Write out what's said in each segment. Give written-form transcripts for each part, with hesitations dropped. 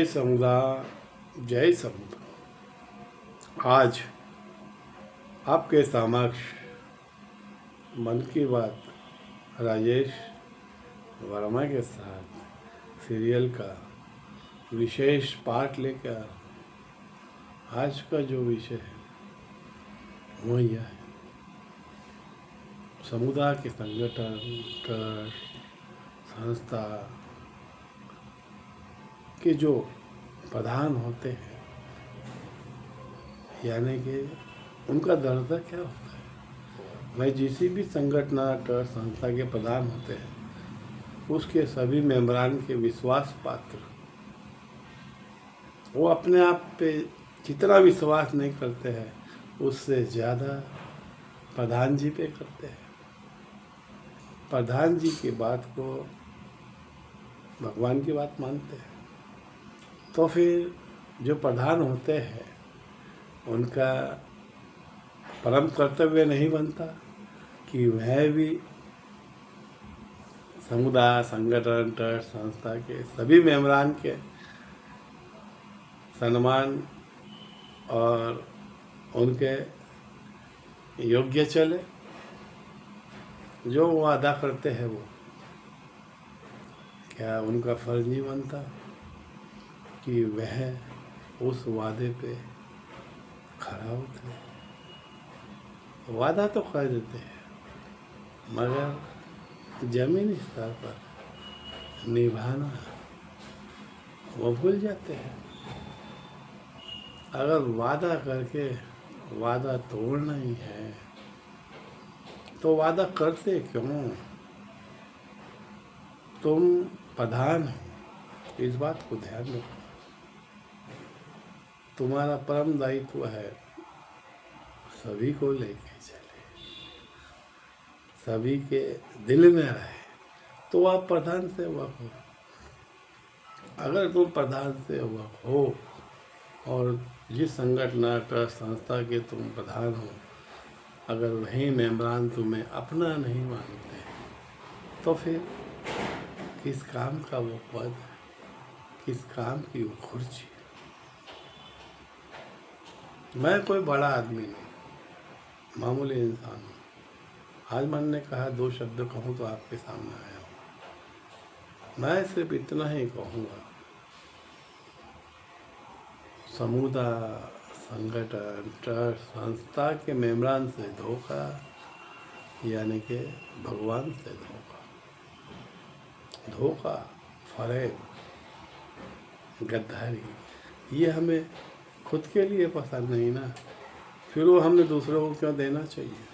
समुदाय, जय समुदाय। आज आपके समक्ष मन की बात राजेश वर्मा के साथ सीरियल का विशेष पाठ लेकर आज का जो विषय है वो यह है, समुदाय के संगठन, ट्रस्ट, संस्था के जो प्रधान होते हैं, यानी कि उनका दर्जा क्या होता है। मैं जिस भी संगठन, ट्रस्ट, संस्था के प्रधान होते हैं, उसके सभी मेंबरान के विश्वास पात्र, वो अपने आप पे जितना विश्वास नहीं करते हैं उससे ज़्यादा प्रधान जी पे करते हैं। प्रधान जी की बात को भगवान की बात मानते हैं। तो फिर जो प्रधान होते हैं उनका परम कर्तव्य नहीं बनता कि वह भी समुदाय, संगठन, ट्रस्ट, संस्था के सभी मेंबरान के सम्मान और उनके योग्य चले। जो वो अदा करते हैं वो क्या उनका फर्ज नहीं बनता कि वह उस वादे पे खरा उतरे। वादा तो कर देते हैं मगर जमीनी स्तर पर निभाना वो भूल जाते हैं। अगर वादा करके वादा तोड़ना ही है तो वादा करते क्यों? तुम प्रधान हो, इस बात को ध्यान रखो। तुम्हारा परम दायित्व है सभी को लेके चले, सभी के दिल में रहे, तो आप प्रधान सेवक हो। अगर तुम प्रधान सेवक हो और जिस संगठन, ट्रस्ट, संस्था के तुम प्रधान हो, अगर वही मेंबरान तुम्हें अपना नहीं मानते तो फिर किस काम का वो पद, किस काम की वो कुर्सी। मैं कोई बड़ा आदमी नहीं, मामूली इंसान हूँ। आज मन ने कहा दो शब्द कहूँ तो आपके सामने आया हूँ। मैं सिर्फ इतना ही कहूँगा, समुदाय, संगठन, ट्रस्ट, संस्था के मेंबरान से धोखा यानी कि भगवान से धोखा, फरेब, गद्दारी, ये हमें खुद के लिए पसंद नहीं ना, फिर वो हमने दूसरों को क्यों देना चाहिए।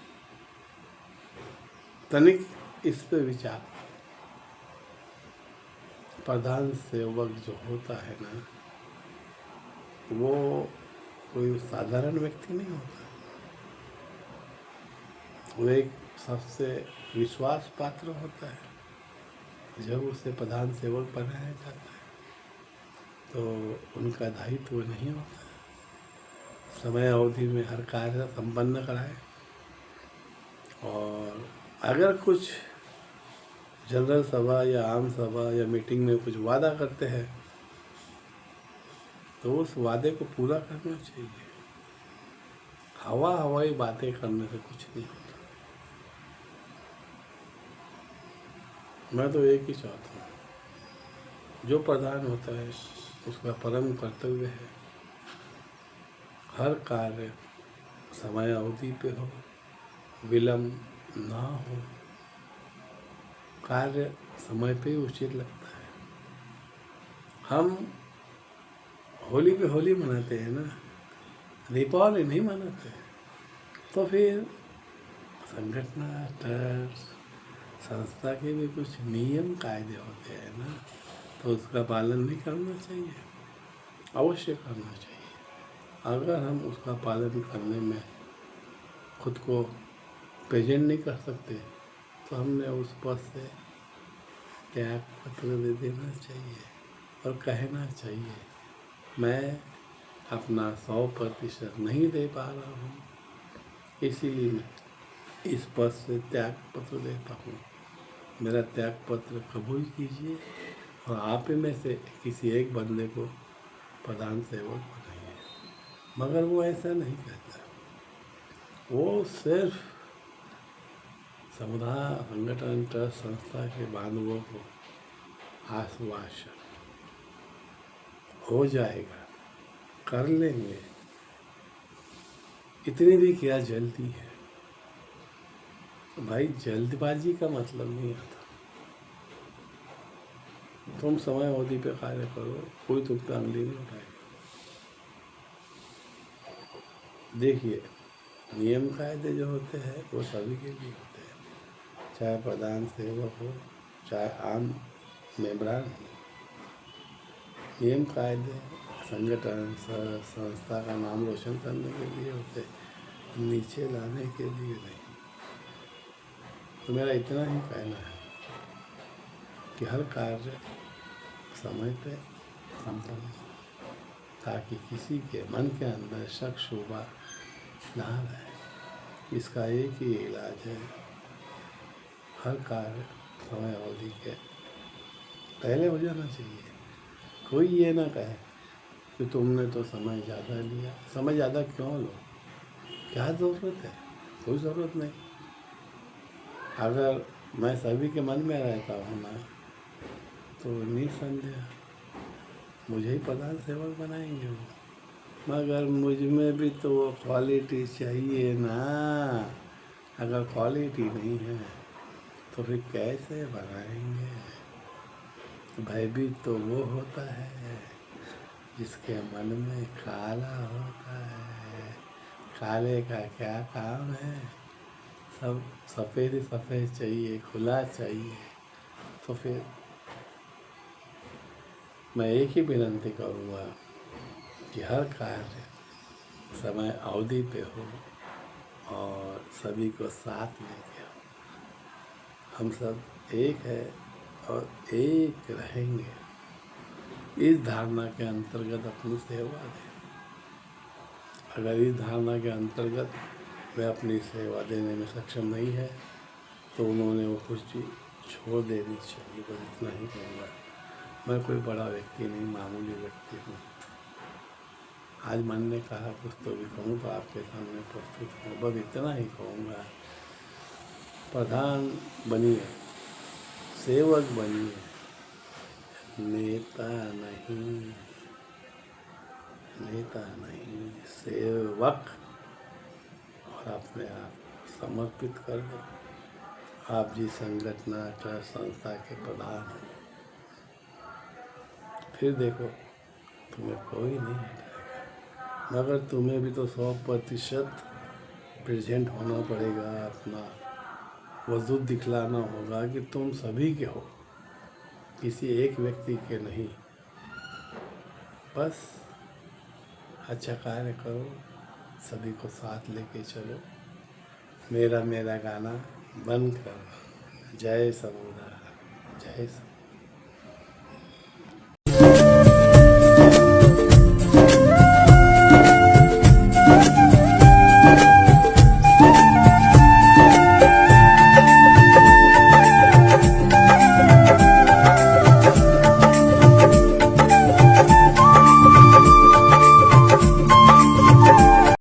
तनिक इस पे विचार। प्रधान सेवक जो होता है ना, वो कोई साधारण व्यक्ति नहीं होता। वो एक सबसे विश्वास पात्र होता है। जब उसे प्रधान सेवक बनाया जाता है तो उनका दायित्व नहीं होता है समय अवधि में हर कार्य संपन्न कराए। और अगर कुछ जनरल सभा या आम सभा या मीटिंग में कुछ वादा करते हैं तो उस वादे को पूरा करना चाहिए। हवाई बातें करने से कुछ नहीं होता। मैं तो एक ही चाहता हूँ, जो प्रधान होता है उसका परम कर्तव्य है हर कार्य समय अवधि पे हो, विलम्ब ना हो, कार्य समय पे ही उचित लगता है। हम होली पे होली मनाते हैं ना, दीपावली नहीं मनाते। तो फिर संगठन, ट्रस्ट, संस्था के भी कुछ नियम कायदे होते हैं ना, तो उसका पालन नहीं करना चाहिए, अवश्य करना चाहिए। अगर हम उसका पालन करने में खुद को प्रेजेंट नहीं कर सकते तो हमने उस पद से त्याग पत्र दे देना चाहिए और कहना चाहिए मैं अपना 100% नहीं दे पा रहा हूँ, इसीलिए मैं इस पद से त्याग पत्र देता हूँ। मेरा त्याग पत्र कबूल कीजिए और आप में से किसी एक बंदे को प्रधान सेवक बनाइए। मगर वो ऐसा नहीं कहता, वो सिर्फ समुदाय संगठन ट्रस्ट संस्था के बांधवों को आश्वासन हो जाएगा, कर लेंगे, इतनी भी क्या जल्दी है। तो भाई जल्दबाजी का मतलब नहीं आता। तुम समय अवधि पे कार्य करो, कोई तुम पे अंगली नहीं उठाएगा। देखिए, नियम कायदे जो होते हैं वो सभी के लिए होते हैं, चाहे प्रधान सेवक हो, चाहे आम मेम्बरान हो। नियम कायदे संगठन संस्था का नाम रोशन करने के लिए होते, नीचे लाने के लिए नहीं। तो मेरा इतना ही कहना है कि हर कार्य समय पे संपन्न हो, ताकि किसी के मन के अंदर शक शुबा ना रहे। इसका एक ही इलाज है, हर कार्य समय अवधि के पहले हो जाना चाहिए। कोई ये ना कहे कि तुमने तो समय ज़्यादा लिया। समय ज़्यादा क्यों लो, क्या ज़रूरत है? कोई ज़रूरत नहीं। अगर मैं सभी के मन में रहता हूँ ना, तो निसंदेह मुझे ही प्रधान सेवक बनाएंगे वो। मगर मुझ में भी तो वो क्वालिटी चाहिए ना। अगर क्वालिटी नहीं है तो फिर कैसे बनाएंगे? भयभीत तो वो होता है जिसके मन में काला होता है। काले का क्या काम है? सब सफ़ेद ही सफ़ेद चाहिए, खुला चाहिए। तो फिर मैं एक ही विनती करूँगा कि हर कार्य समय अवधि पे हो और सभी को साथ लेके हो। हम सब एक है और एक रहेंगे, इस धारणा के अंतर्गत अपनी सेवा दें। अगर इस धारणा के अंतर्गत वह अपनी सेवा देने में सक्षम नहीं है तो उन्होंने वो खुशी छोड़ देनी चाहिए। बस इतना ही कहूँगा। मैं कोई बड़ा व्यक्ति नहीं, मामूली व्यक्ति हूँ। आज मन ने कहा कुछ तो भी कहूँ तो आपके सामने प्रस्तुत हूँ। बस इतना ही कहूँगा, प्रधान बनिए, सेवक बनिए, नेता नहीं, नेता नहीं, सेवक। और अपने आप समर्पित कर दो। आप जिस संगठन ट्रस्ट संस्था के प्रधान हैं, फिर देखो तुम्हें कोई नहीं हटाएगा। मगर तुम्हें भी तो 100% प्रेजेंट होना पड़ेगा, अपना वजूद दिखलाना होगा कि तुम सभी के हो, किसी एक व्यक्ति के नहीं। बस अच्छा कार्य करो, सभी को साथ लेके चलो। मेरा मेरा गाना बंद करो। जय समुदाय, जय समुदाय।